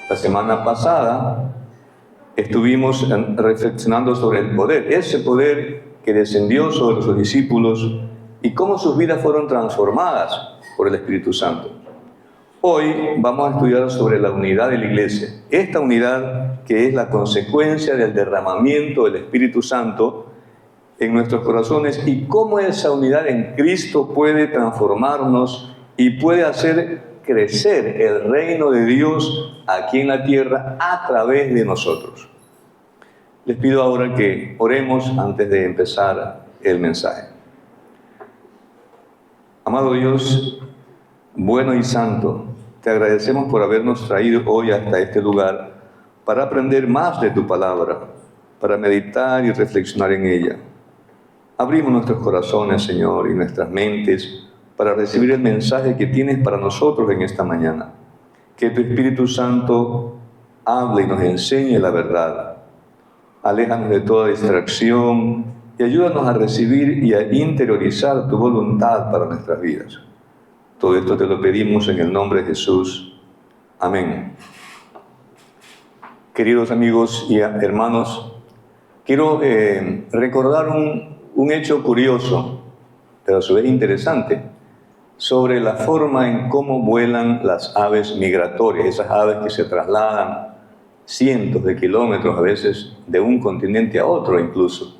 La semana pasada estuvimos reflexionando sobre el poder, ese poder que descendió sobre sus discípulos y cómo sus vidas fueron transformadas por el Espíritu Santo. Hoy vamos a estudiar sobre la unidad de la Iglesia, esta unidad que es la consecuencia del derramamiento del Espíritu Santo en nuestros corazones y cómo esa unidad en Cristo puede transformarnos y puede hacer crecer el reino de Dios aquí en la tierra a través de nosotros. Les pido ahora que oremos antes de empezar el mensaje. Amado Dios, bueno y santo, te agradecemos por habernos traído hoy hasta este lugar para aprender más de tu palabra, para meditar y reflexionar en ella. Abrimos nuestros corazones, Señor, y nuestras mentes para recibir el mensaje que tienes para nosotros en esta mañana. Que tu Espíritu Santo hable y nos enseñe la verdad. Aléjanos de toda distracción y ayúdanos a recibir y a interiorizar tu voluntad para nuestras vidas. Todo esto te lo pedimos en el nombre de Jesús. Amén. Queridos amigos y hermanos, quiero recordar un hecho curioso, pero a su vez interesante, sobre la forma en cómo vuelan las aves migratorias, esas aves que se trasladan cientos de kilómetros, a veces de un continente a otro incluso.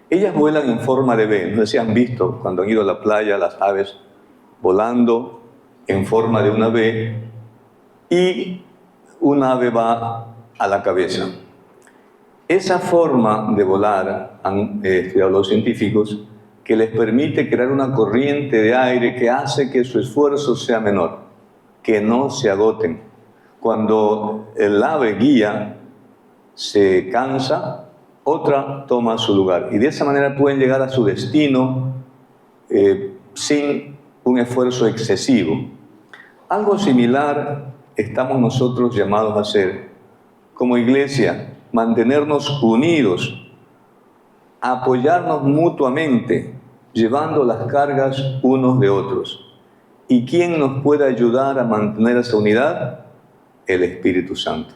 Ellas vuelan en forma de V. No sé si han visto cuando han ido a la playa las aves volando en forma de una V y un ave va a la cabeza. Esa forma de volar, han estudiado los científicos, que les permite crear una corriente de aire que hace que su esfuerzo sea menor, que no se agoten. Cuando el ave guía se cansa, otra toma su lugar. Y de esa manera pueden llegar a su destino sin un esfuerzo excesivo. Algo similar estamos nosotros llamados a hacer como iglesia, mantenernos unidos, apoyarnos mutuamente, llevando las cargas unos de otros. ¿Y quién nos puede ayudar a mantener esa unidad? El Espíritu Santo.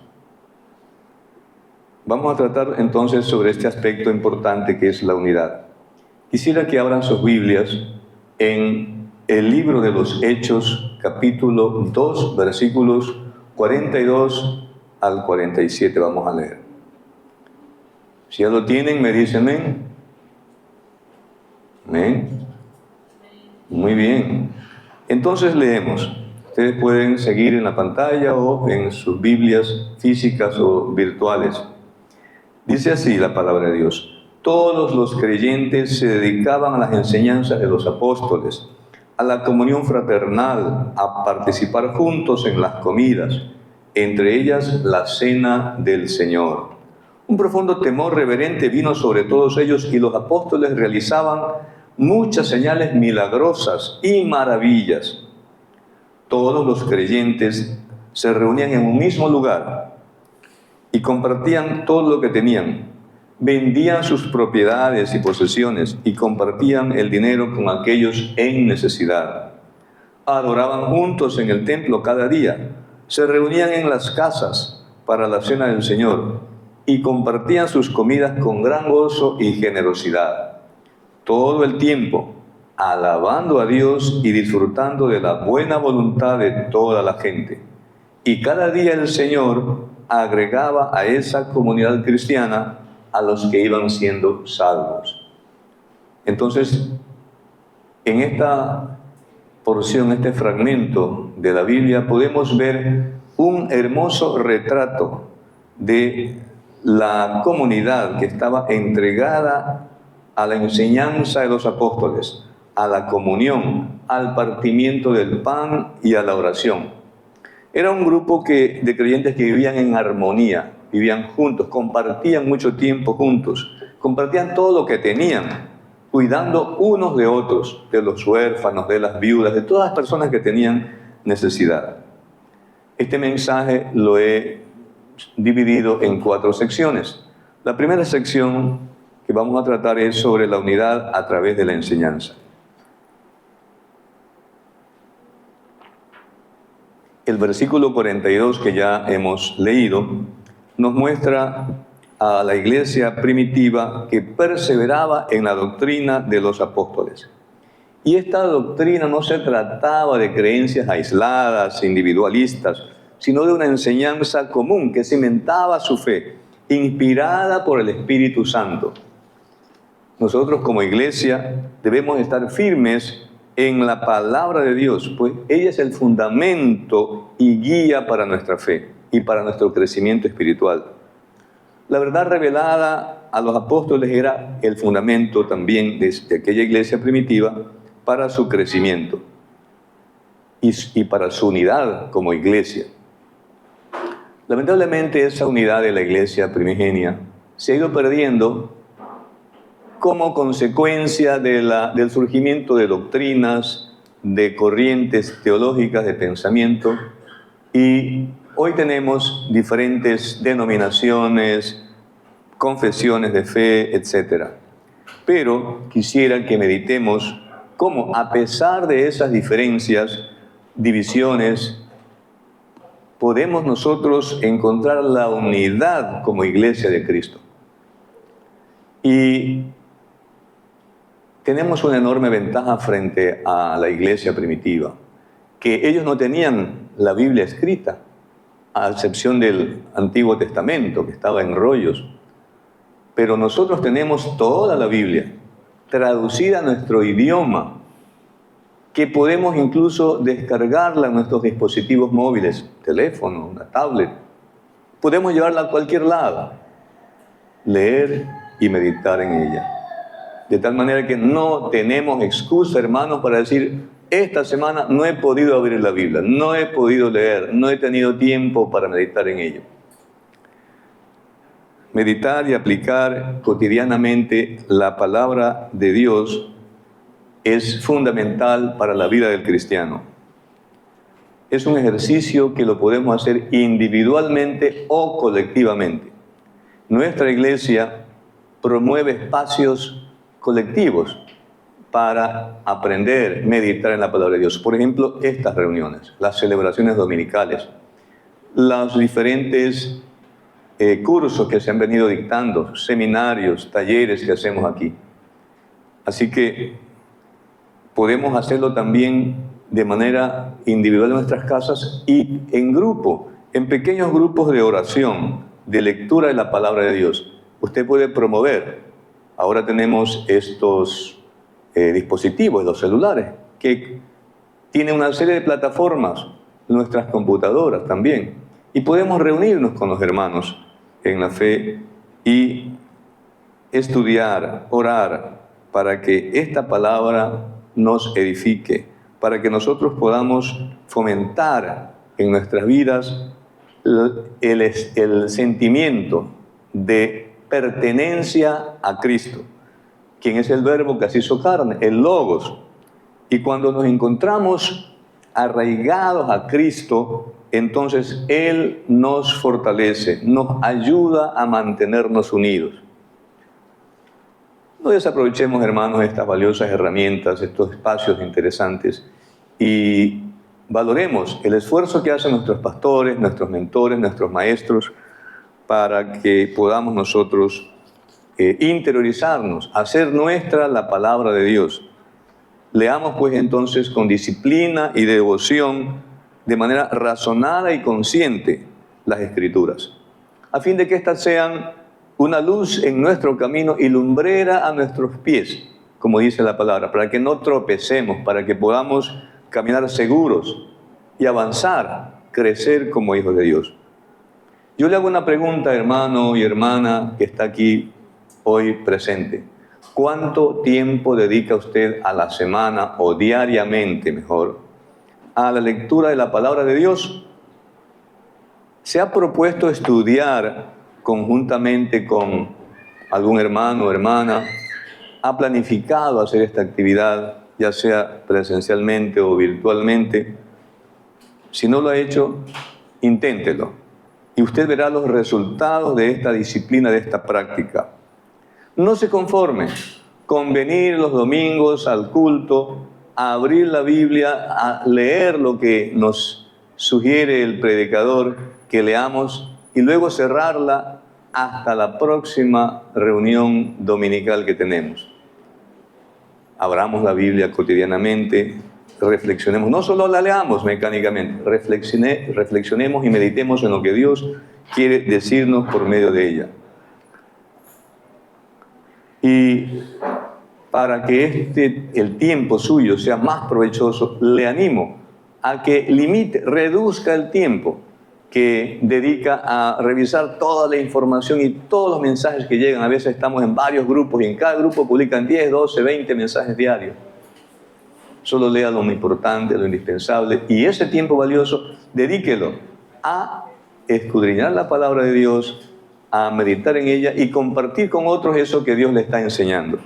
Vamos a tratar entonces sobre este aspecto importante que es la unidad. Quisiera que abran sus Biblias en el libro de los Hechos, capítulo 2, versículos 42 al 47. Vamos a leer. Si ya lo tienen, me dicen amén. Amén. Muy bien. Entonces leemos. Ustedes pueden seguir en la pantalla o en sus Biblias físicas o virtuales. Dice así la palabra de Dios. Todos los creyentes se dedicaban a las enseñanzas de los apóstoles, a la comunión fraternal, a participar juntos en las comidas, entre ellas la cena del Señor. Un profundo temor reverente vino sobre todos ellos y los apóstoles realizaban muchas señales milagrosas y maravillas. Todos los creyentes se reunían en un mismo lugar y compartían todo lo que tenían. Vendían sus propiedades y posesiones y compartían el dinero con aquellos en necesidad. Adoraban juntos en el templo cada día. Se reunían en las casas para la cena del Señor y compartían sus comidas con gran gozo y generosidad. Todo el tiempo, alabando a Dios y disfrutando de la buena voluntad de toda la gente. Y cada día el Señor agregaba a esa comunidad cristiana a los que iban siendo salvos. Entonces, en esta porción, este fragmento de la Biblia, podemos ver un hermoso retrato de la comunidad que estaba entregada a la enseñanza de los apóstoles, a la comunión, al partimiento del pan y a la oración. Era un grupo de creyentes que vivían en armonía, vivían juntos, compartían mucho tiempo juntos, compartían todo lo que tenían, cuidando unos de otros, de los huérfanos, de las viudas, de todas las personas que tenían necesidad. Este mensaje lo he dividido en 4 secciones. La primera sección que vamos a tratar es sobre la unidad a través de la enseñanza. el versículo 42 que ya hemos leído nos muestra a la iglesia primitiva que perseveraba en la doctrina de los apóstoles. Y esta doctrina no se trataba de creencias aisladas, individualistas, sino de una enseñanza común que cimentaba su fe, inspirada por el Espíritu Santo. Nosotros como iglesia debemos estar firmes en la palabra de Dios, pues ella es el fundamento y guía para nuestra fe y para nuestro crecimiento espiritual. La verdad revelada a los apóstoles era el fundamento también de aquella iglesia primitiva para su crecimiento y para su unidad como iglesia. Lamentablemente esa unidad de la iglesia primigenia se ha ido perdiendo como consecuencia del surgimiento de doctrinas, de corrientes teológicas de pensamiento, y hoy tenemos diferentes denominaciones, confesiones de fe, etc. Pero quisiera que meditemos cómo, a pesar de esas diferencias, divisiones, podemos nosotros encontrar la unidad como iglesia de Cristo. Y tenemos una enorme ventaja frente a la iglesia primitiva, que ellos no tenían la Biblia escrita, a excepción del Antiguo Testamento, que estaba en rollos. Pero nosotros tenemos toda la Biblia, traducida a nuestro idioma, que podemos incluso descargarla en nuestros dispositivos móviles, teléfono, una tablet. Podemos llevarla a cualquier lado, leer y meditar en ella. De tal manera que no tenemos excusa, hermanos, para decir, esta semana no he podido abrir la Biblia, no he podido leer, no he tenido tiempo para meditar en ello. Meditar y aplicar cotidianamente la palabra de Dios es fundamental para la vida del cristiano. Es un ejercicio que lo podemos hacer individualmente o colectivamente. Nuestra iglesia promueve espacios colectivos para aprender, meditar en la palabra de Dios. Por ejemplo, estas reuniones, las celebraciones dominicales, los diferentes cursos que se han venido dictando, seminarios, talleres que hacemos aquí. Así que podemos hacerlo también de manera individual en nuestras casas y en grupo, en pequeños grupos de oración, de lectura de la palabra de Dios. Usted puede promover. Ahora tenemos estos dispositivos, los celulares, que tienen una serie de plataformas, nuestras computadoras también. Y podemos reunirnos con los hermanos en la fe y estudiar, orar, para que esta palabra nos edifique, para que nosotros podamos fomentar en nuestras vidas el sentimiento de pertenencia a Cristo, quien es el verbo que se hizo carne, el Logos. Y cuando nos encontramos arraigados a Cristo, entonces Él nos fortalece, nos ayuda a mantenernos unidos. No desaprovechemos, hermanos, estas valiosas herramientas, estos espacios interesantes, y valoremos el esfuerzo que hacen nuestros pastores, nuestros mentores, nuestros maestros, para que podamos nosotros interiorizarnos, hacer nuestra la palabra de Dios. Leamos pues entonces con disciplina y devoción, de manera razonada y consciente, las Escrituras, a fin de que éstas sean una luz en nuestro camino y lumbrera a nuestros pies, como dice la palabra, para que no tropecemos, para que podamos caminar seguros y avanzar, crecer como hijos de Dios. Yo le hago una pregunta, hermano y hermana que está aquí hoy presente. ¿Cuánto tiempo dedica usted a la semana o diariamente, mejor, a la lectura de la palabra de Dios? ¿Se ha propuesto estudiar conjuntamente con algún hermano o hermana? ¿Ha planificado hacer esta actividad, ya sea presencialmente o virtualmente? Si no lo ha hecho, inténtelo. Y usted verá los resultados de esta disciplina, de esta práctica. No se conforme con venir los domingos al culto, a abrir la Biblia, a leer lo que nos sugiere el predicador que leamos y luego cerrarla hasta la próxima reunión dominical que tenemos. Abramos la Biblia cotidianamente, reflexionemos, no solo la leamos mecánicamente, reflexionemos y meditemos en lo que Dios quiere decirnos por medio de ella. Y para que el tiempo suyo sea más provechoso, le animo a que reduzca el tiempo que dedica a revisar toda la información y todos los mensajes que llegan. A veces estamos en varios grupos y en cada grupo publican 10, 12, 20 mensajes diarios. Solo lea lo importante, lo indispensable, y ese tiempo valioso dedíquelo a escudriñar la palabra de Dios, a meditar en ella y compartir con otros eso que Dios le está enseñando.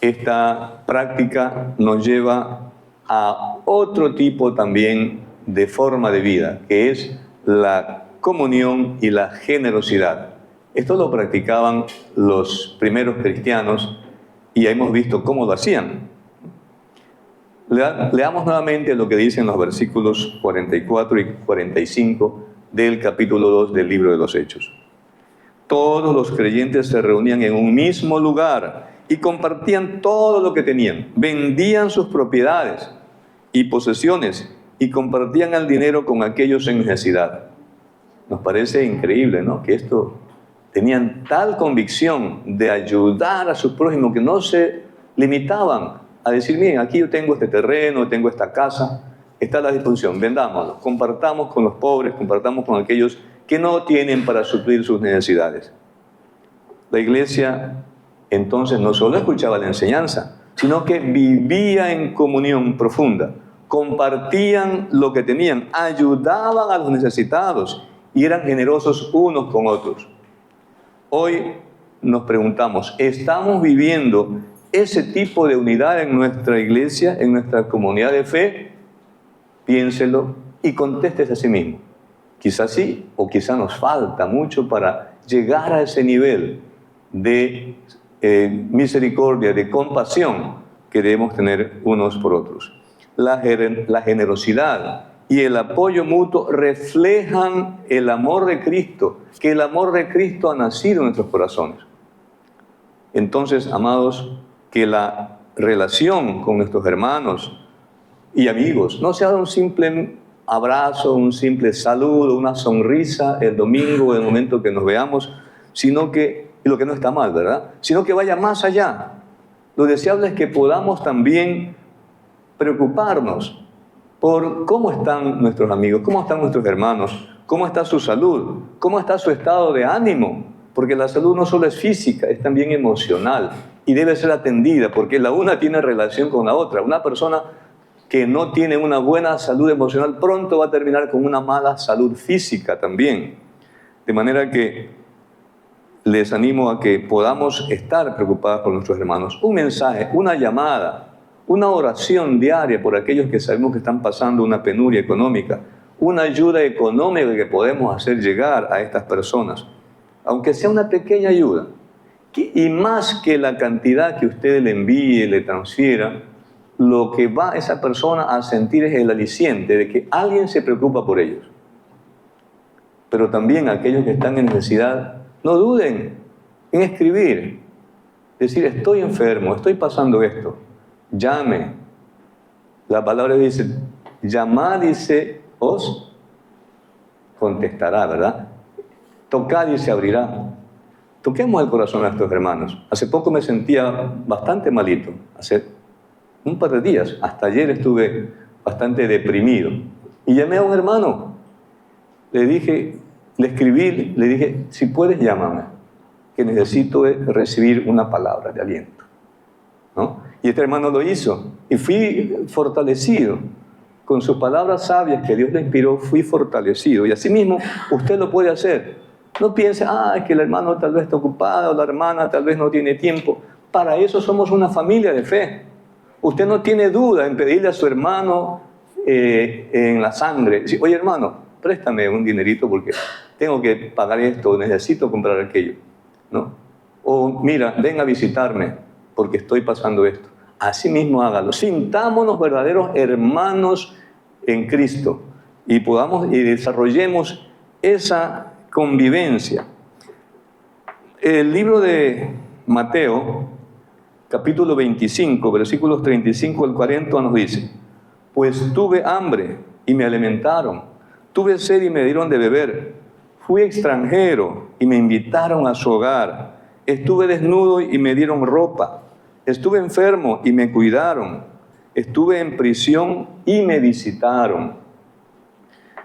Esta práctica nos lleva a otro tipo también de forma de vida, que es la comunión y la generosidad. Esto lo practicaban los primeros cristianos y hemos visto cómo lo hacían. Leamos nuevamente lo que dicen los versículos 44 y 45 del capítulo 2 del libro de los Hechos. Todos los creyentes se reunían en un mismo lugar y compartían todo lo que tenían. Vendían sus propiedades y posesiones y compartían el dinero con aquellos en necesidad. Nos parece increíble, ¿no? Que tenían tal convicción de ayudar a sus prójimos que no se limitaban a decir, miren, aquí yo tengo este terreno, tengo esta casa, está a la disposición, vendámoslo, compartamos con los pobres, compartamos con aquellos que no tienen para suplir sus necesidades. La iglesia entonces no solo escuchaba la enseñanza, sino que vivía en comunión profunda. Compartían lo que tenían, ayudaban a los necesitados y eran generosos unos con otros. Hoy nos preguntamos, ¿estamos viviendo ese tipo de unidad en nuestra iglesia, en nuestra comunidad de fe? Piénselo y contéstese a sí mismo. Quizás sí, o quizás nos falta mucho para llegar a ese nivel de misericordia, de compasión que debemos tener unos por otros. La generosidad y el apoyo mutuo reflejan el amor de Cristo, que el amor de Cristo ha nacido en nuestros corazones. Entonces, amados, que la relación con nuestros hermanos y amigos no sea un simple abrazo, un simple saludo, una sonrisa el domingo, en el momento que nos veamos, sino que, y lo que no está mal, ¿verdad? Sino que vaya más allá. Lo deseable es que podamos también preocuparnos por cómo están nuestros amigos, cómo están nuestros hermanos, cómo está su salud, cómo está su estado de ánimo, porque la salud no solo es física, es también emocional y debe ser atendida, porque la una tiene relación con la otra. Una persona que no tiene una buena salud emocional pronto va a terminar con una mala salud física también. De manera que les animo a que podamos estar preocupados por nuestros hermanos. Un mensaje, una llamada, una oración diaria por aquellos que sabemos que están pasando una penuria económica, una ayuda económica que podemos hacer llegar a estas personas, aunque sea una pequeña ayuda, y más que la cantidad que usted le envíe, le transfiera, lo que va esa persona a sentir es el aliciente de que alguien se preocupa por ellos. Pero también aquellos que están en necesidad, no duden en escribir, decir, estoy enfermo, estoy pasando esto. Llame. La palabra dice, llamad, dice, os contestará, ¿verdad? Tocad y se abrirá. Toquemos el corazón a nuestros hermanos. Hace poco me sentía bastante malito, hace un par de días, hasta ayer estuve bastante deprimido. Y llamé a un hermano, le escribí, le dije, si puedes llámame, que necesito recibir una palabra de aliento, ¿no? Y este hermano lo hizo y fui fortalecido. Con sus palabras sabias que Dios le inspiró, fui fortalecido. Y así mismo usted lo puede hacer. No piense, es que el hermano tal vez está ocupado, la hermana tal vez no tiene tiempo. Para eso somos una familia de fe. Usted no tiene duda en pedirle a su hermano en la sangre, decir, oye hermano, préstame un dinerito porque tengo que pagar esto, necesito comprar aquello, ¿no? O mira, ven a visitarme porque estoy pasando esto. Así mismo hágalo. Sintámonos verdaderos hermanos en Cristo y podamos y desarrollemos esa convivencia. El libro de Mateo, capítulo 25, versículos 35 al 40 nos dice: pues tuve hambre y me alimentaron, tuve sed y me dieron de beber, fui extranjero y me invitaron a su hogar, estuve desnudo y me dieron ropa, estuve enfermo y me cuidaron, estuve en prisión y me visitaron.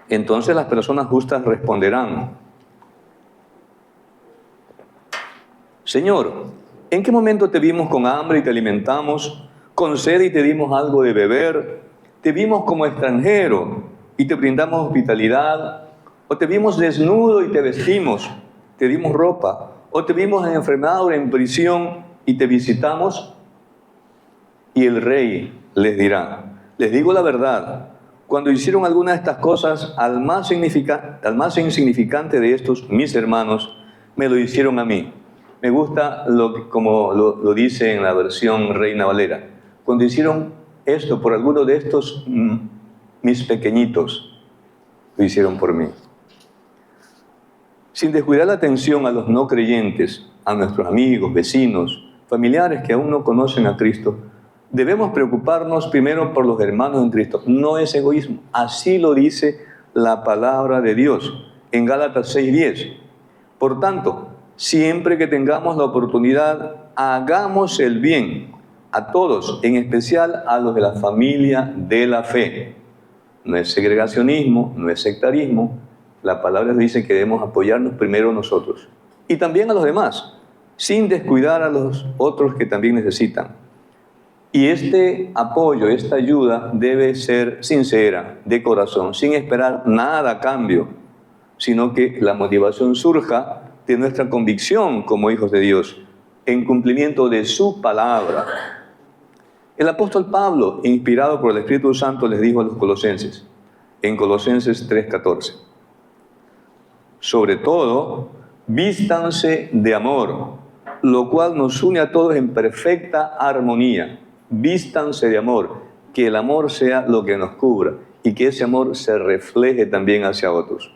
Entonces las personas justas responderán: Señor, ¿en qué momento te vimos con hambre y te alimentamos, con sed y te dimos algo de beber? ¿Te vimos como extranjero y te brindamos hospitalidad? ¿O te vimos desnudo y te vestimos, te dimos ropa? ¿O te vimos en enfermedad o en prisión y te visitamos? Y el rey les dirá: les digo la verdad, cuando hicieron alguna de estas cosas al más insignificante de estos mis hermanos, me lo hicieron a mí. Me gusta como lo dice en la versión Reina Valera: cuando hicieron esto por alguno de estos mis pequeñitos, lo hicieron por mí. Sin descuidar la atención a los no creyentes, a nuestros amigos, vecinos, familiares que aún no conocen a Cristo, debemos preocuparnos primero por los hermanos en Cristo. No es egoísmo. Así lo dice la palabra de Dios en Gálatas 6:10. Por tanto, siempre que tengamos la oportunidad, hagamos el bien a todos, en especial a los de la familia de la fe. No es segregacionismo, no es sectarismo. La palabra dice que debemos apoyarnos primero nosotros y también a los demás, sin descuidar a los otros que también necesitan. Y este apoyo, esta ayuda debe ser sincera, de corazón, sin esperar nada a cambio, sino que la motivación surja de nuestra convicción como hijos de Dios, en cumplimiento de su palabra. El apóstol Pablo, inspirado por el Espíritu Santo, les dijo a los colosenses, en Colosenses 3:14, sobre todo, vístanse de amor, lo cual nos une a todos en perfecta armonía. Vístanse de amor, que el amor sea lo que nos cubra y que ese amor se refleje también hacia otros.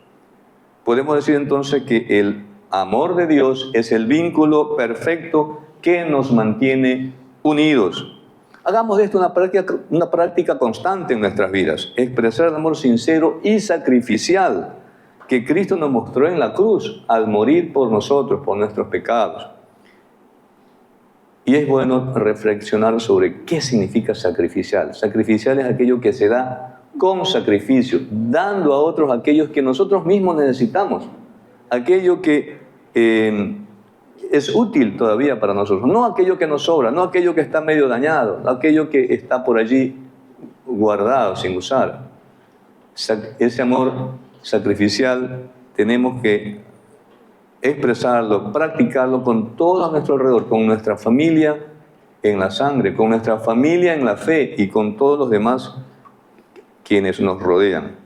Podemos decir entonces que el amor de Dios es el vínculo perfecto que nos mantiene unidos. Hagamos de esto una práctica constante en nuestras vidas, expresar el amor sincero y sacrificial que Cristo nos mostró en la cruz al morir por nosotros, por nuestros pecados. Y es bueno reflexionar sobre qué significa sacrificial. Sacrificial es aquello que se da con sacrificio, dando a otros aquellos que nosotros mismos necesitamos, aquello que es útil todavía para nosotros, no aquello que nos sobra, no aquello que está medio dañado, no aquello que está por allí guardado sin usar. Ese amor sacrificial tenemos que expresarlo, practicarlo con todo a nuestro alrededor, con nuestra familia en la sangre, con nuestra familia en la fe y con todos los demás quienes nos rodean.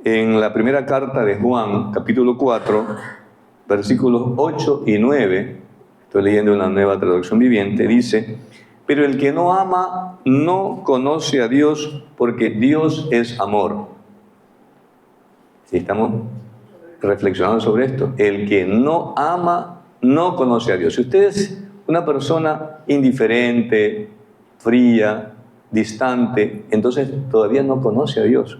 En la primera carta de Juan, capítulo 4, versículos 8 y 9, estoy leyendo una nueva traducción viviente, dice: pero el que no ama no conoce a Dios, porque Dios es amor. Si estamos reflexionando sobre esto, el que no ama no conoce a Dios. Si usted es una persona indiferente, fría, distante, entonces todavía no conoce a Dios.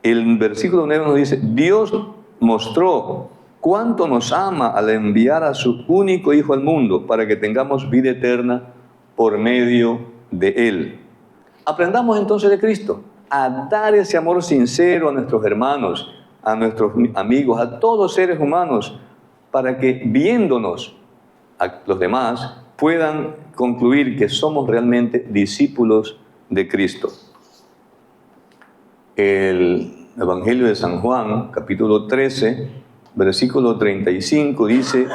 El versículo 9 nos dice: Dios mostró cuánto nos ama al enviar a su único Hijo al mundo para que tengamos vida eterna por medio de Él. Aprendamos entonces de Cristo a dar ese amor sincero a nuestros hermanos, a nuestros amigos, a todos los seres humanos, para que viéndonos a los demás puedan concluir que somos realmente discípulos de Cristo. El Evangelio de San Juan, capítulo 13, versículo 35, dice: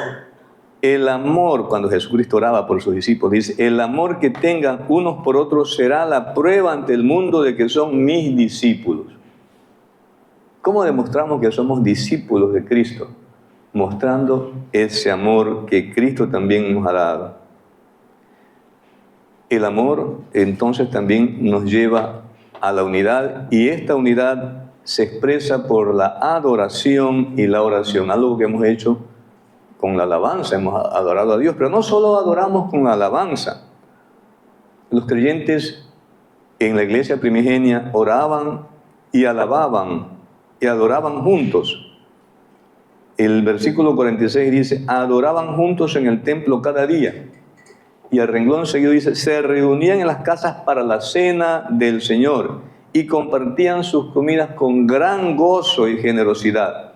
el amor, cuando Jesucristo oraba por sus discípulos, dice: el amor que tengan unos por otros será la prueba ante el mundo de que son mis discípulos. ¿Cómo demostramos que somos discípulos de Cristo? Mostrando ese amor que Cristo también nos ha dado. El amor entonces también nos lleva a la unidad, y esta unidad se expresa por la adoración y la oración, algo que hemos hecho con la alabanza. Hemos adorado a Dios, pero no solo adoramos con la alabanza. Los creyentes en la iglesia primigenia oraban y alababan y adoraban juntos. El versículo 46 dice, adoraban juntos en el templo cada día. Y al renglón seguido dice, se reunían en las casas para la cena del Señor y compartían sus comidas con gran gozo y generosidad.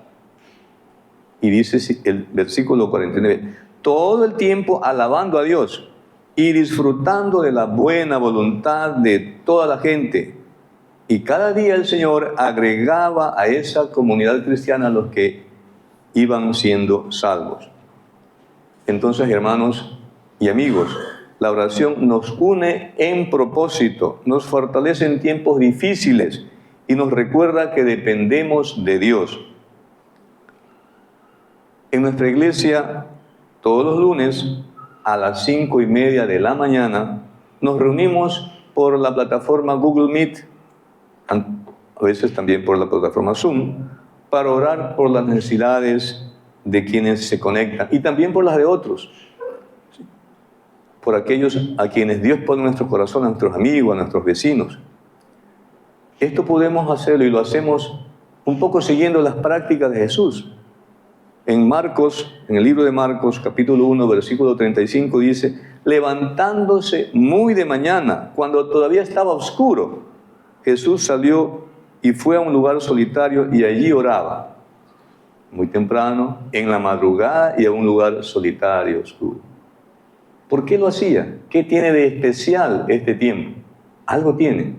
Y dice el versículo 49, todo el tiempo alabando a Dios y disfrutando de la buena voluntad de toda la gente. Y cada día el Señor agregaba a esa comunidad cristiana a los que iban siendo salvos. Entonces, hermanos y amigos, la oración nos une en propósito, nos fortalece en tiempos difíciles y nos recuerda que dependemos de Dios. En nuestra iglesia, todos los lunes a las 5:30 de la mañana, nos reunimos por la plataforma Google Meet, a veces también por la plataforma Zoom, para orar por las necesidades de quienes se conectan y también por las de otros. Por aquellos a quienes Dios pone en nuestro corazón, a nuestros amigos, a nuestros vecinos. Esto podemos hacerlo y lo hacemos un poco siguiendo las prácticas de Jesús. En Marcos, en el libro de Marcos, capítulo 1, versículo 35, dice, levantándose muy de mañana, cuando todavía estaba oscuro, Jesús salió y fue a un lugar solitario y allí oraba. Muy temprano, en la madrugada y a un lugar solitario, oscuro. ¿Por qué lo hacía? ¿Qué tiene de especial este tiempo? Algo tiene.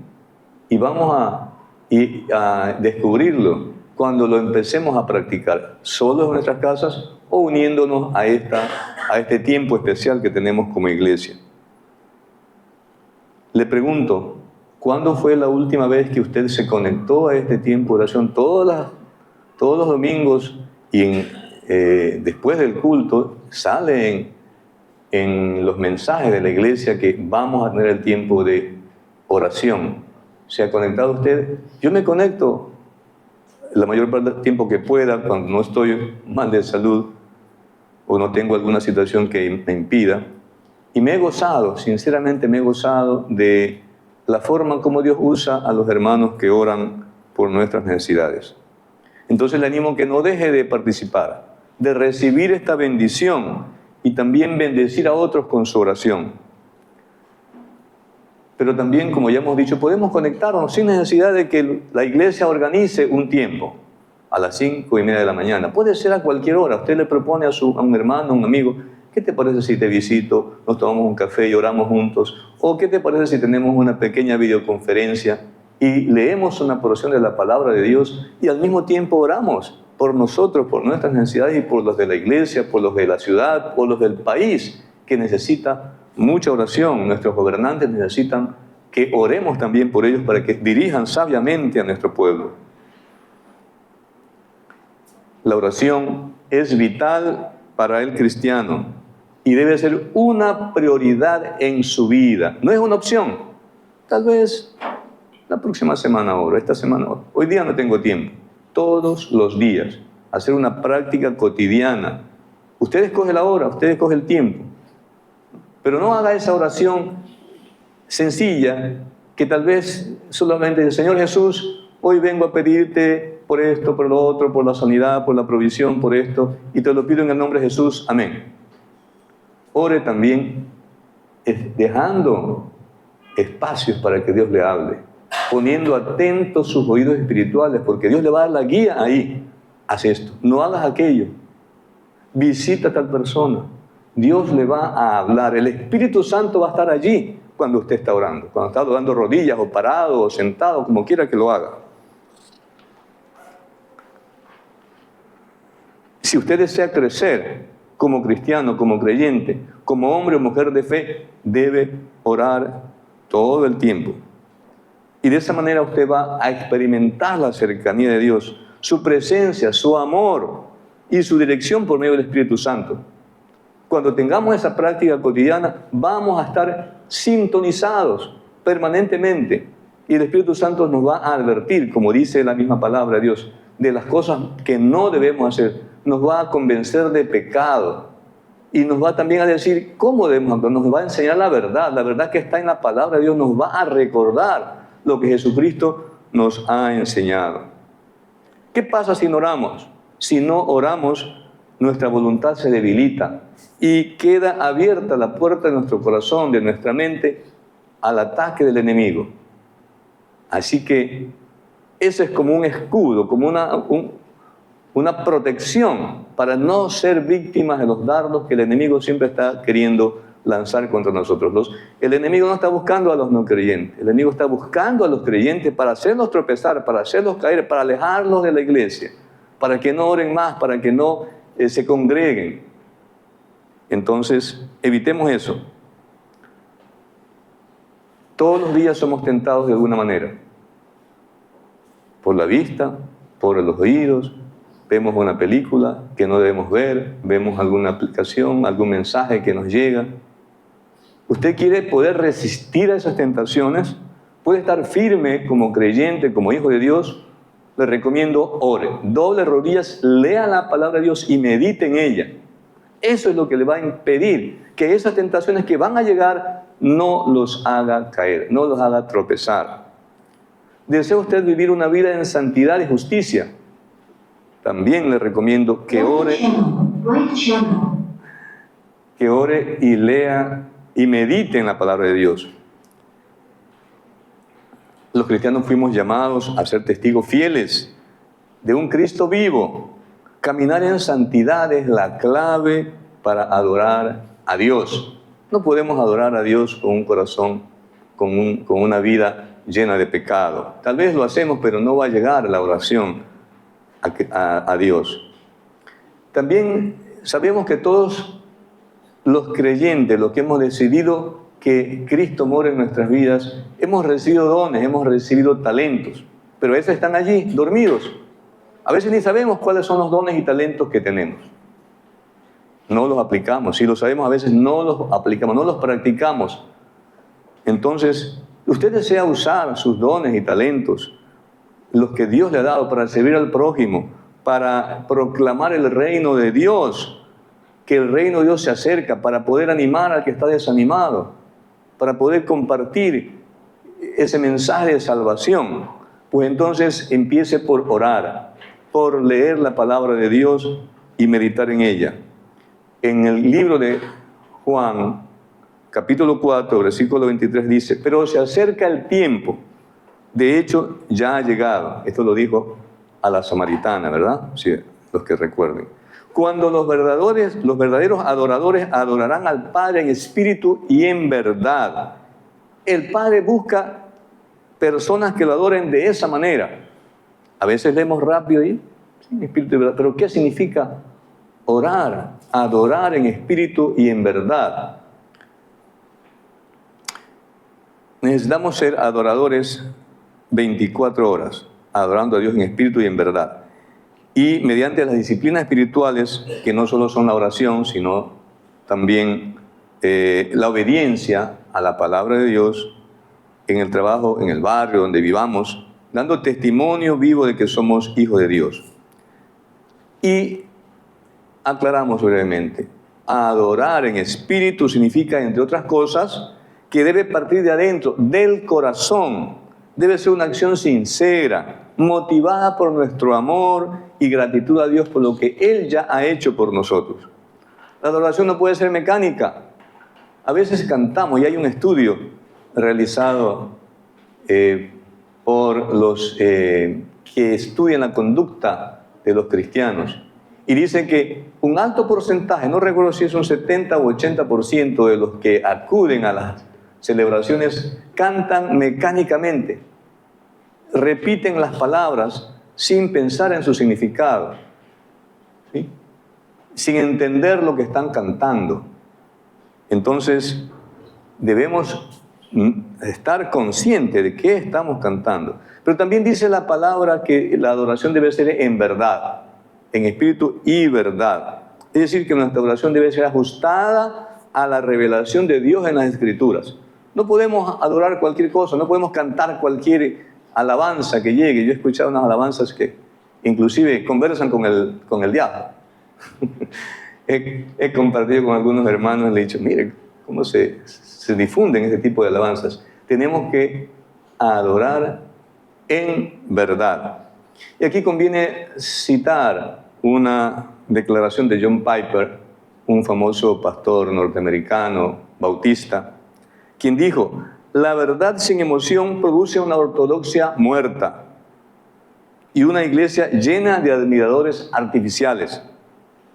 Y vamos a descubrirlo cuando lo empecemos a practicar, solos en nuestras casas o uniéndonos a este tiempo especial que tenemos como iglesia. Le pregunto, ¿cuándo fue la última vez que usted se conectó a este tiempo de oración? Todos los domingos y después del culto sale en los mensajes de la iglesia que vamos a tener el tiempo de oración. ¿Se ha conectado usted? Yo me conecto la mayor parte del tiempo que pueda, cuando no estoy mal de salud o no tengo alguna situación que me impida. Y me he gozado, sinceramente me he gozado de la forma como Dios usa a los hermanos que oran por nuestras necesidades. Entonces le animo que no deje de participar, de recibir esta bendición y también bendecir a otros con su oración. Pero también, como ya hemos dicho, podemos conectarnos sin necesidad de que la iglesia organice un tiempo a las 5:30 de la mañana. Puede ser a cualquier hora. Usted le propone a un hermano, a un amigo, ¿qué te parece si te visito, nos tomamos un café y oramos juntos? ¿O qué te parece si tenemos una pequeña videoconferencia y leemos una porción de la palabra de Dios y al mismo tiempo oramos por nosotros, por nuestras necesidades y por los de la iglesia, por los de la ciudad, por los del país que necesita mucha oración? Nuestros gobernantes necesitan que oremos también por ellos para que dirijan sabiamente a nuestro pueblo. La oración es vital para el cristiano y debe ser una prioridad en su vida. No es una opción. Tal vez la próxima semana oro, esta semana oro. Hoy día no tengo tiempo. Todos los días. Hacer una práctica cotidiana. Usted escoge la hora, usted escoge el tiempo. Pero no haga esa oración sencilla que tal vez solamente dice, Señor Jesús, hoy vengo a pedirte por esto, por lo otro, por la sanidad, por la provisión, por esto, y te lo pido en el nombre de Jesús. Amén. Ore también dejando espacios para que Dios le hable, poniendo atentos sus oídos espirituales, porque Dios le va a dar la guía ahí. Haz esto, no hagas aquello. Visita a tal persona. Dios le va a hablar. El Espíritu Santo va a estar allí cuando usted está orando. Cuando está orando rodillas o parado o sentado, como quiera que lo haga. Si usted desea crecer como cristiano, como creyente, como hombre o mujer de fe, debe orar todo el tiempo. Y de esa manera usted va a experimentar la cercanía de Dios, su presencia, su amor y su dirección por medio del Espíritu Santo. Cuando tengamos esa práctica cotidiana, vamos a estar sintonizados permanentemente. Y el Espíritu Santo nos va a advertir, como dice la misma palabra de Dios, de las cosas que no debemos hacer. Nos va a convencer de pecado. Y nos va también a decir cómo debemos actuar. Nos va a enseñar la verdad que está en la palabra de Dios. Nos va a recordar lo que Jesucristo nos ha enseñado. ¿Qué pasa si no oramos? Si no oramos, nuestra voluntad se debilita y queda abierta la puerta de nuestro corazón, de nuestra mente, al ataque del enemigo. Así que ese es como un escudo, como una protección para no ser víctimas de los dardos que el enemigo siempre está queriendo lanzar contra nosotros. El enemigo no está buscando a los no creyentes, el enemigo está buscando a los creyentes para hacerlos tropezar, para hacerlos caer, para alejarlos de la iglesia, para que no oren más, para que no se congreguen. Entonces, evitemos eso. Todos los días somos tentados de alguna manera. Por la vista, por los oídos, vemos una película que no debemos ver, vemos alguna aplicación, algún mensaje que nos llega. ¿Usted quiere poder resistir a esas tentaciones? ¿Puede estar firme como creyente, como hijo de Dios? Le recomiendo, ore, doble rodillas, lea la palabra de Dios y medite en ella. Eso es lo que le va a impedir que esas tentaciones que van a llegar no los haga caer, no los haga tropezar. ¿Desea usted vivir una vida en santidad y justicia? También le recomiendo que ore y lea y medite en la palabra de Dios. Los cristianos fuimos llamados a ser testigos fieles de un Cristo vivo. Caminar en santidad es la clave para adorar a Dios. No podemos adorar a Dios con un corazón, con una vida llena de pecado. Tal vez lo hacemos, pero no va a llegar la oración a Dios. También sabemos que todos los creyentes, los que hemos decidido que Cristo mora en nuestras vidas, hemos recibido dones, hemos recibido talentos, pero esos están allí, dormidos. A veces ni sabemos cuáles son los dones y talentos que tenemos. No los aplicamos. Si lo sabemos, a veces no los aplicamos, no los practicamos. Entonces, usted desea usar sus dones y talentos, los que Dios le ha dado para servir al prójimo, para proclamar el reino de Dios, que el reino de Dios se acerca, para poder animar al que está desanimado, para poder compartir ese mensaje de salvación. Pues entonces empiece por orar, por leer la palabra de Dios y meditar en ella. En el libro de Juan, capítulo 4, versículo 23 dice: pero se acerca el tiempo, de hecho ya ha llegado. Esto lo dijo a la samaritana, ¿verdad? Sí, los que recuerden. Cuando los verdaderos adoradores adorarán al Padre en espíritu y en verdad. El Padre busca personas que lo adoren de esa manera. A veces leemos rápido ahí, en espíritu y verdad. Pero ¿qué significa orar? Adorar en espíritu y en verdad. Necesitamos ser adoradores 24 horas, adorando a Dios en espíritu y en verdad. Y mediante las disciplinas espirituales, que no solo son la oración, sino también la obediencia a la palabra de Dios, en el trabajo, en el barrio donde vivamos, dando testimonio vivo de que somos hijos de Dios. Y aclaramos brevemente, adorar en espíritu significa, entre otras cosas, que debe partir de adentro, del corazón. Debe ser una acción sincera, motivada por nuestro amor y gratitud a Dios por lo que Él ya ha hecho por nosotros. La adoración no puede ser mecánica. A veces cantamos, y hay un estudio realizado por los que estudian la conducta de los cristianos, y dice que un alto porcentaje, no recuerdo si es un 70 o 80% de los que acuden a las celebraciones, cantan mecánicamente, repiten las palabras sin pensar en su significado, ¿sí? Sin entender lo que están cantando. Entonces, debemos estar conscientes de qué estamos cantando. Pero también dice la palabra que la adoración debe ser en verdad, en espíritu y verdad. Es decir, que nuestra adoración debe ser ajustada a la revelación de Dios en las Escrituras. No podemos adorar cualquier cosa, no podemos cantar cualquier alabanza que llegue. Yo he escuchado unas alabanzas que inclusive conversan con el diablo. He compartido con algunos hermanos y le he dicho, mire, cómo se difunden este tipo de alabanzas. Tenemos que adorar en verdad. Y aquí conviene citar una declaración de John Piper, un famoso pastor norteamericano, bautista, quien dijo: la verdad sin emoción produce una ortodoxia muerta y una iglesia llena de admiradores artificiales.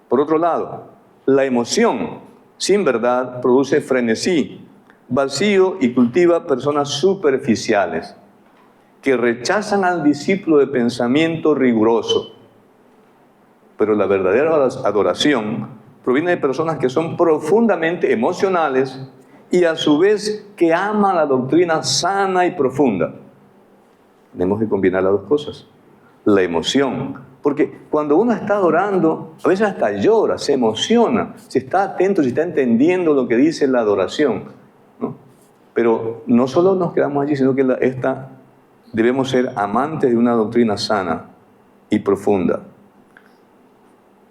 Por otro lado, la emoción sin verdad produce frenesí, vacío y cultiva personas superficiales que rechazan al discípulo de pensamiento riguroso. Pero la verdadera adoración proviene de personas que son profundamente emocionales y a su vez que aman la doctrina sana y profunda. Tenemos que combinar las dos cosas. La emoción, porque cuando uno está adorando, a veces hasta llora, se emociona, si está atento, si está entendiendo lo que dice la adoración, ¿no? Pero no solo nos quedamos allí, sino que debemos ser amantes de una doctrina sana y profunda.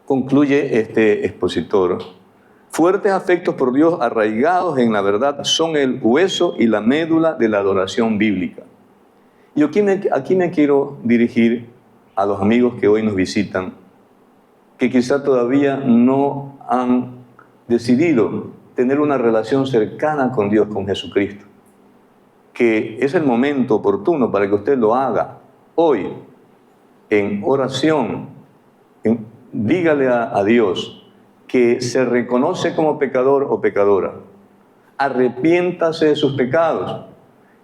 Concluye este expositor: fuertes afectos por Dios arraigados en la verdad son el hueso y la médula de la adoración bíblica. Y aquí me quiero dirigir a los amigos que hoy nos visitan, que quizá todavía no han decidido tener una relación cercana con Dios, con Jesucristo. Que es el momento oportuno para que usted lo haga hoy, en oración. Dígale a Dios que se reconoce como pecador o pecadora. Arrepiéntase de sus pecados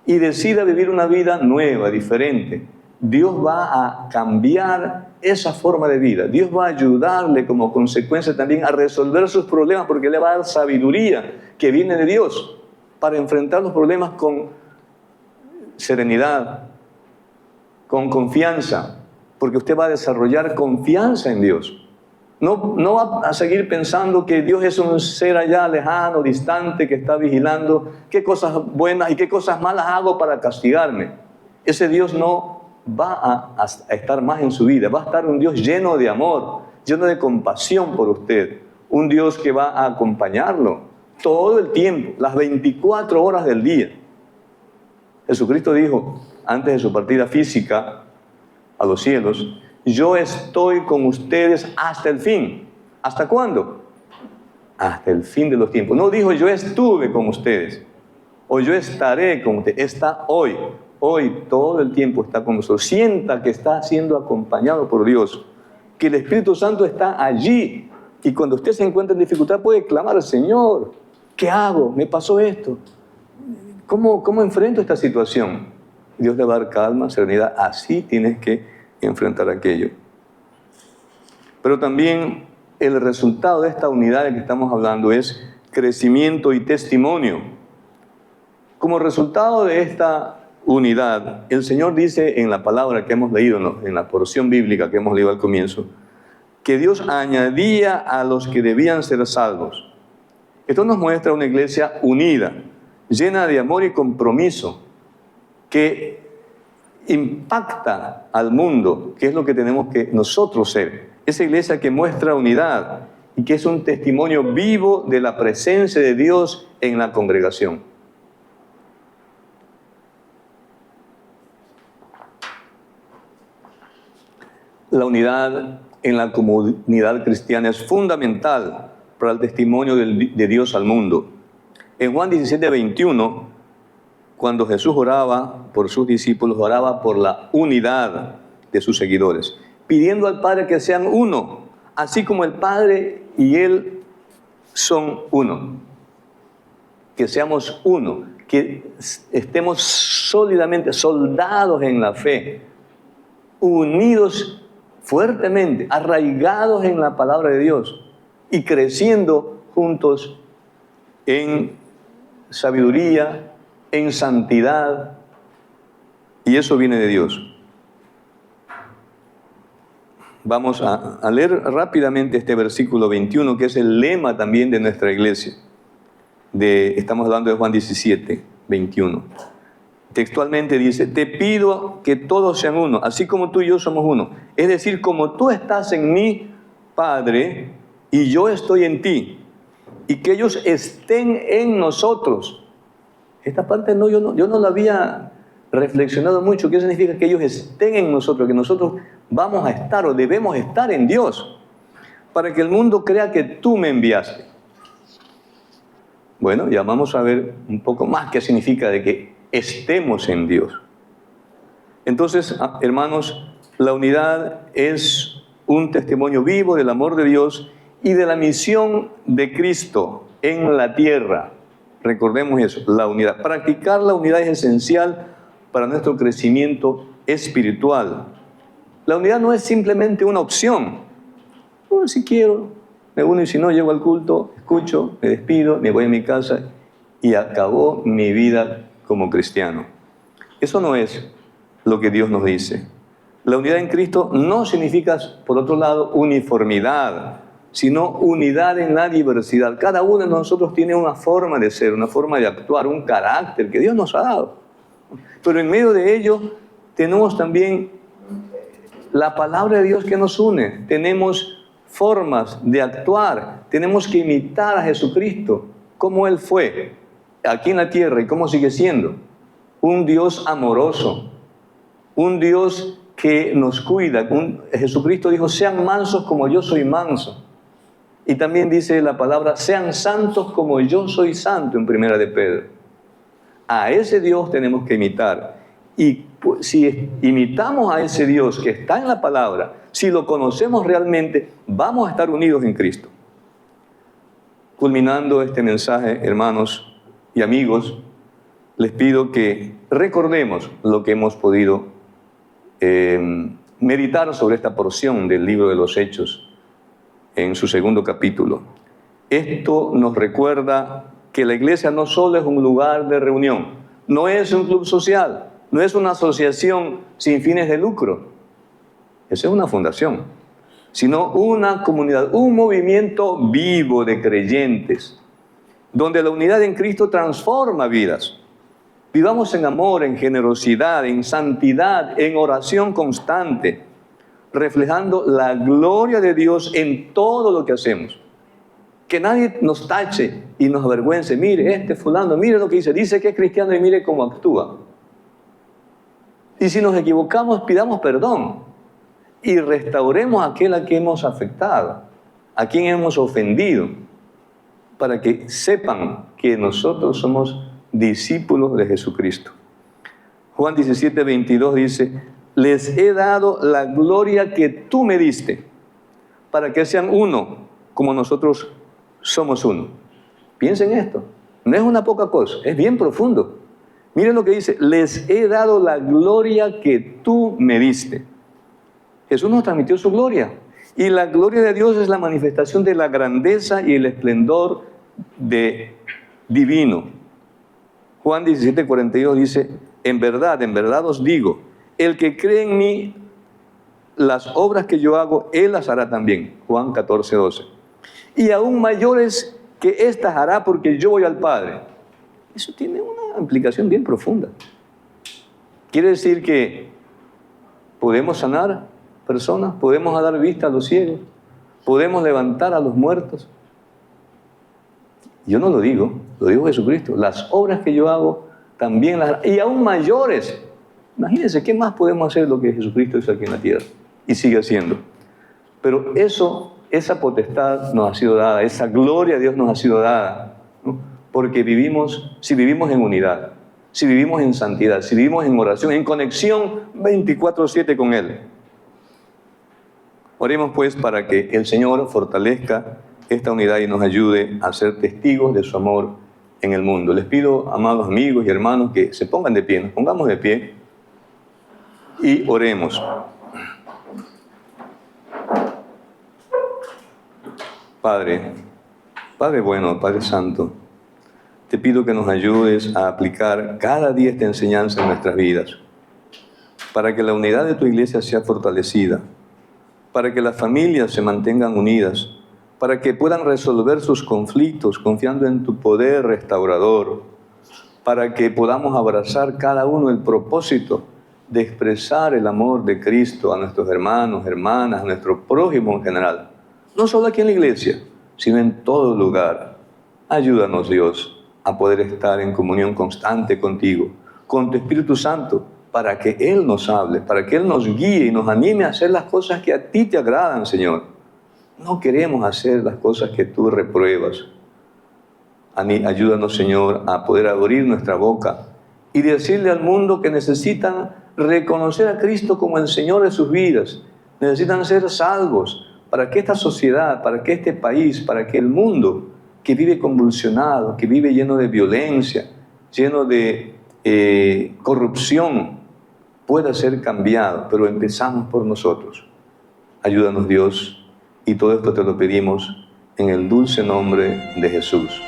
y decida vivir una vida nueva, diferente. Dios va a cambiar esa forma de vida. Dios va a ayudarle como consecuencia también a resolver sus problemas, porque le va a dar sabiduría que viene de Dios para enfrentar los problemas con serenidad, con confianza, porque usted va a desarrollar confianza en Dios. No va a seguir pensando que Dios es un ser allá lejano, distante, que está vigilando qué cosas buenas y qué cosas malas hago para castigarme. Ese Dios no va a estar más en su vida. Va a estar un Dios lleno de amor, lleno de compasión por usted. Un Dios que va a acompañarlo todo el tiempo, las 24 horas del día. Jesucristo dijo, antes de su partida física a los cielos: yo estoy con ustedes hasta el fin. ¿Hasta cuándo? Hasta el fin de los tiempos. No dijo yo estuve con ustedes o yo estaré con ustedes. Está hoy. Hoy todo el tiempo está con nosotros. Sienta que está siendo acompañado por Dios, que el Espíritu Santo está allí. Y cuando usted se encuentra en dificultad puede clamar al Señor: ¿qué hago? ¿Me pasó esto? ¿Cómo enfrento esta situación? Dios le va a dar calma, serenidad. Así tienes que enfrentar aquello. Pero también el resultado de esta unidad de que estamos hablando es crecimiento y testimonio. Como resultado de esta unidad, el Señor dice en la palabra que hemos leído, en la porción bíblica que hemos leído al comienzo, que Dios añadía a los que debían ser salvos. Esto nos muestra una iglesia unida, llena de amor y compromiso, que impacta al mundo, que es lo que tenemos que nosotros ser. Esa iglesia que muestra unidad y que es un testimonio vivo de la presencia de Dios en la congregación. La unidad en la comunidad cristiana es fundamental para el testimonio de Dios al mundo. En Juan 17:21, cuando Jesús oraba por sus discípulos, oraba por la unidad de sus seguidores, pidiendo al Padre que sean uno, así como el Padre y Él son uno. Que seamos uno, que estemos sólidamente soldados en la fe, unidos fuertemente, arraigados en la palabra de Dios y creciendo juntos en sabiduría, en santidad, y eso viene de Dios. Vamos a leer rápidamente este versículo 21, que es el lema también de nuestra iglesia. Estamos hablando de Juan 17. 21. Textualmente dice, te pido que todos sean uno, así como tú y yo somos uno. Es decir, como tú estás en mí, Padre, y yo estoy en ti, y que ellos estén en nosotros. Esta parte yo no la había reflexionado mucho. ¿Qué significa que ellos estén en nosotros? Que nosotros vamos a estar o debemos estar en Dios, para que el mundo crea que tú me enviaste. Bueno, ya vamos a ver un poco más qué significa de que estemos en Dios. Entonces, hermanos, la unidad es un testimonio vivo del amor de Dios y de la misión de Cristo en la tierra. Recordemos eso, la unidad. Practicar la unidad es esencial para nuestro crecimiento espiritual. La unidad no es simplemente una opción. Bueno, si quiero, me uno, y si no, llego al culto, escucho, me despido, me voy a mi casa y acabó mi vida como cristiano. Eso no es lo que Dios nos dice. La unidad en Cristo no significa, por otro lado, uniformidad, sino unidad en la diversidad. Cada uno de nosotros tiene una forma de ser, una forma de actuar, un carácter que Dios nos ha dado. Pero en medio de ello tenemos también la palabra de Dios que nos une. Tenemos formas de actuar. Tenemos que imitar a Jesucristo, como Él fue aquí en la tierra y cómo sigue siendo. Un Dios amoroso, un Dios que nos cuida. Jesucristo dijo, sean mansos como yo soy manso. Y también dice la palabra, sean santos como yo soy santo, en Primera de Pedro. A ese Dios tenemos que imitar. Y si imitamos a ese Dios que está en la palabra, si lo conocemos realmente, vamos a estar unidos en Cristo. Culminando este mensaje, hermanos y amigos, les pido que recordemos lo que hemos podido meditar sobre esta porción del libro de los Hechos en su segundo capítulo. Esto nos recuerda que la iglesia no solo es un lugar de reunión, no es un club social, no es una asociación sin fines de lucro. Esa es una fundación, sino una comunidad, un movimiento vivo de creyentes, donde la unidad en Cristo transforma vidas. Vivamos en amor, en generosidad, en santidad, en oración constante, reflejando la gloria de Dios en todo lo que hacemos. Que nadie nos tache y nos avergüence. Mire, este fulano, mire lo que dice que es cristiano y mire cómo actúa. Y si nos equivocamos, pidamos perdón y restauremos a aquel a quien hemos afectado, a quien hemos ofendido, para que sepan que nosotros somos discípulos de Jesucristo. Juan 17, 22 dice, les he dado la gloria que tú me diste, para que sean uno, como nosotros somos uno. Piensen esto, no es una poca cosa, es bien profundo. Miren lo que dice, les he dado la gloria que tú me diste. Jesús nos transmitió su gloria. Y la gloria de Dios es la manifestación de la grandeza y el esplendor divino. Juan 17, 42 dice, en verdad os digo, el que cree en mí, las obras que yo hago, él las hará también. Juan 14, 12. Y aún mayores que estas hará porque yo voy al Padre. Eso tiene una implicación bien profunda. Quiere decir que podemos sanar personas, podemos dar vista a los ciegos, podemos levantar a los muertos. Yo no lo digo Jesucristo. Las obras que yo hago también las hará, y aún mayores. Imagínense, ¿qué más podemos hacer de lo que Jesucristo hizo aquí en la tierra? Y sigue haciendo. Pero esa potestad nos ha sido dada, esa gloria de Dios nos ha sido dada, ¿no? Porque si vivimos en unidad, si vivimos en santidad, si vivimos en oración, en conexión 24/7 con Él. Oremos pues para que el Señor fortalezca esta unidad y nos ayude a ser testigos de su amor en el mundo. Les pido, amados amigos y hermanos, que se pongan de pie, nos pongamos de pie y oremos. Padre bueno, Padre Santo, te pido que nos ayudes a aplicar cada día esta enseñanza en nuestras vidas, para que la unidad de tu iglesia sea fortalecida, para que las familias se mantengan unidas, para que puedan resolver sus conflictos confiando en tu poder restaurador, para que podamos abrazar cada uno el propósito de expresar el amor de Cristo a nuestros hermanos, hermanas, a nuestro prójimo en general. No solo aquí en la iglesia, sino en todo lugar. Ayúdanos, Dios, a poder estar en comunión constante contigo, con tu Espíritu Santo, para que Él nos hable, para que Él nos guíe y nos anime a hacer las cosas que a ti te agradan, Señor. No queremos hacer las cosas que tú repruebas. Ayúdanos, Señor, a poder abrir nuestra boca y decirle al mundo que necesitan reconocer a Cristo como el Señor de sus vidas. Necesitan ser salvos para que esta sociedad, para que este país, para que el mundo que vive convulsionado, que vive lleno de violencia, lleno de corrupción, pueda ser cambiado. Pero empezamos por nosotros. Ayúdanos, Dios, y todo esto te lo pedimos en el dulce nombre de Jesús.